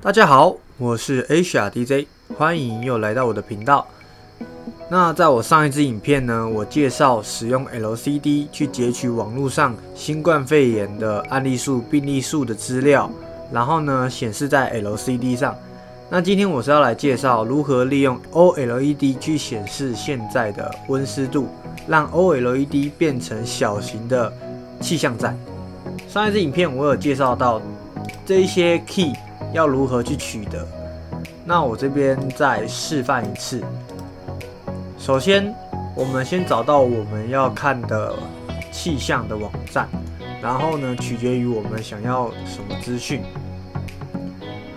大家好，我是 Asia DJ， 欢迎又来到我的频道。那在我上一支影片呢，我介绍使用 LCD 去截取网络上新冠肺炎的案例数、病例数的资料，然后呢显示在 LCD 上。那今天我是要来介绍如何利用 OLED 去显示现在的温湿度，让 OLED 变成小型的气象站。上一支影片我有介绍到这一些 key 要如何去取得，那我这边再示范一次。首先，我们先找到我们要看的气象的网站，然后呢，取决于我们想要什么资讯。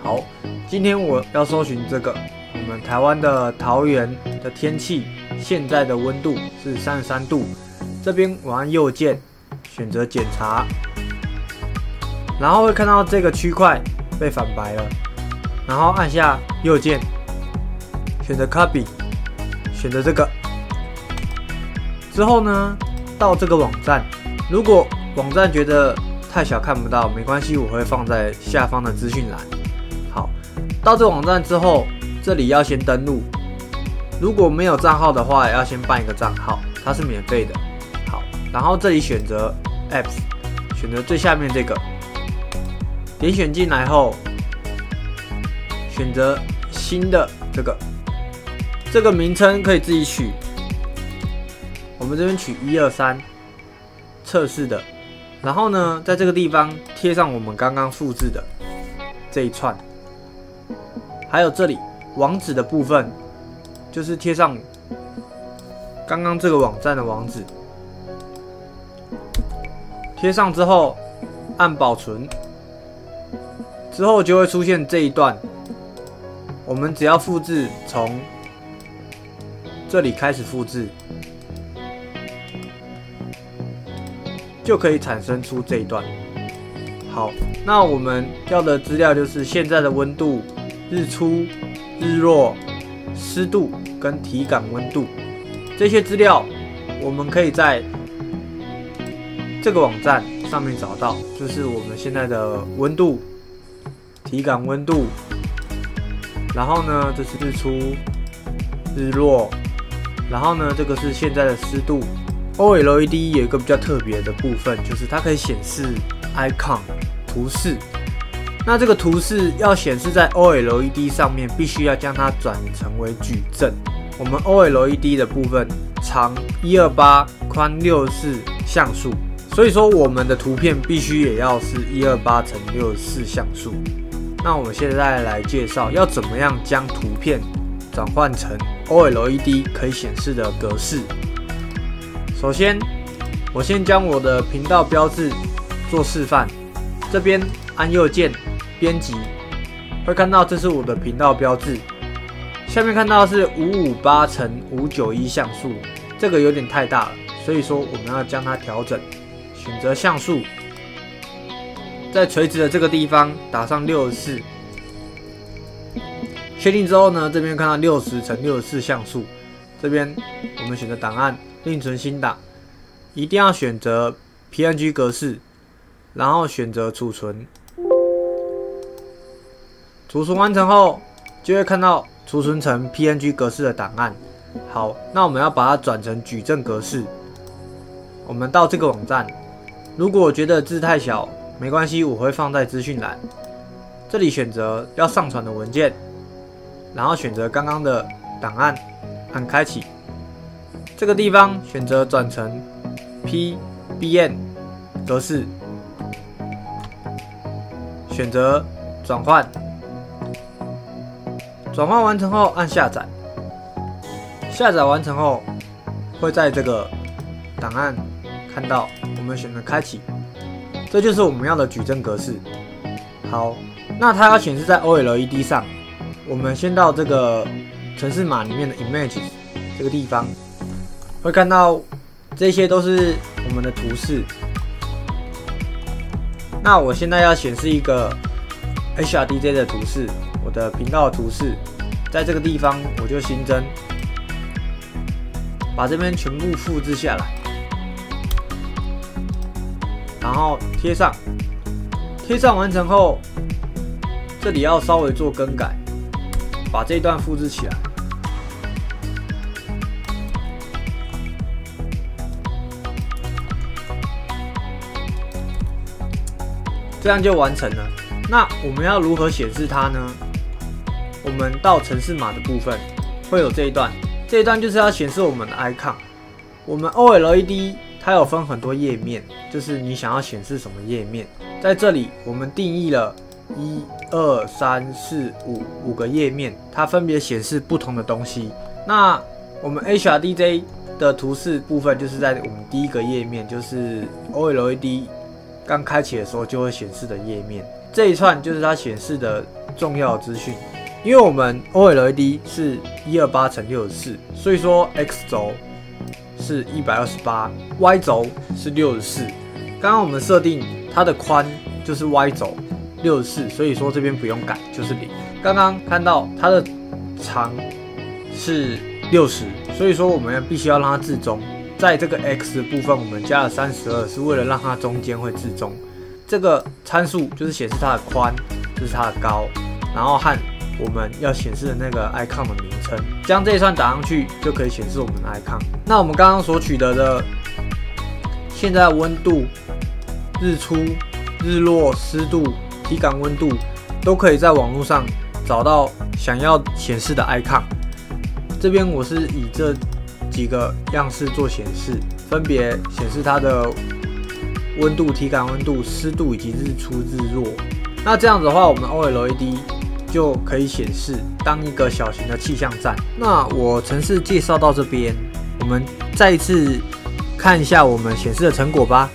好，今天我要搜寻这个，我们台湾的桃园的天气，现在的温度是33度。这边我按右键选择检查，然后会看到这个区块被反白了，然后按下右键，选择 Copy， 选择这个。之后呢，到这个网站，如果网站觉得太小看不到，没关系，我会放在下方的资讯栏。好，到这个网站之后，这里要先登录。如果没有账号的话，要先办一个账号，它是免费的。好，然后这里选择 Apps， 选择最下面这个。点选进来后，选择新的这个名称可以自己取，我们这边取123测试的，然后呢，在这个地方贴上我们刚刚复制的这一串，还有这里网址的部分，就是贴上刚刚这个网站的网址，贴上之后按保存。之后就会出现这一段，我们只要复制，从这里开始复制，就可以产生出这一段。好，那我们要的资料就是现在的温度、日出、日落、湿度跟体感温度。这些资料我们可以在这个网站上面找到，就是我们现在的温度、体感温度，然后呢，这是日出、日落，然后呢，这个是现在的湿度。OLED 有一个比较特别的部分，就是它可以显示 icon 图示。那这个图示要显示在 OLED 上面，必须要将它转成为矩阵。我们 OLED 的部分长128，宽64像素，所以说我们的图片必须也要是128×64像素。那我们现在来介绍要怎么样将图片转换成 OLED 可以显示的格式。首先，我先将我的频道标志做示范。这边按右键编辑，会看到这是我的频道标志。下面看到是558×591像素，这个有点太大了，所以说我们要将它调整，选择像素。在垂直的这个地方打上64，确定之后呢，这边看到60×64像素，这边我们选择档案，另存新档，一定要选择 PNG 格式，然后选择储存。储存完成后，就会看到储存成 PNG 格式的档案。好，那我们要把它转成矩阵格式。我们到这个网站，如果觉得字太小，没关系，我会放在资讯栏。这里选择要上传的文件，然后选择刚刚的档案，按开启。这个地方选择转成 PBN 格式，选择转换。转换完成后按下载。下载完成后，会在这个档案看到我们选择开启，这就是我们要的矩阵格式。好，那它要显示在 OLED 上，我们先到这个程式码里面的 Images 这个地方，会看到这些都是我们的图示。那我现在要显示一个 HRDJ 的图示，我的频道的图示，在这个地方我就新增。把这边全部复制下来，然后贴上。贴上完成后，这里要稍微做更改，把这一段复制起来。这样就完成了。那我们要如何显示它呢？我们到程式码的部分会有这一段。这一段就是要显示我们的 icon。我们 OLED 它有分很多页面，就是你想要显示什么页面。在这里我们定义了1、2、3、4、5个页面，它分别显示不同的东西。那我们 HRDJ 的图示部分就是在我们第一个页面，就是 OLED 刚开启的时候就会显示的页面。这一串就是它显示的重要资讯。因为我们 OLED 是128×64，所以说 X 轴是128，Y 轴是64。刚刚我们设定它的宽就是 Y 轴64，所以说这边不用改，就是0。刚刚看到它的长是60，所以说我们必须要让它至中。在这个 X 的部分，我们加了32，是为了让它中间会至中。这个参数就是显示它的宽，就是它的高，然后和我们要显示的那个 icon 的名称，将这一串打上去就可以显示我们的 icon。那我们刚刚所取得的现在的温度、日出、日落、湿度、体感温度，都可以在网络上找到想要显示的 icon。这边我是以这几个样式做显示，分别显示它的温度、体感温度、湿度以及日出、日落。那这样子的话，我们 OLED 就可以显示当一个小型的气象站。那我程式介绍到这边，我们再一次看一下我们显示的成果吧。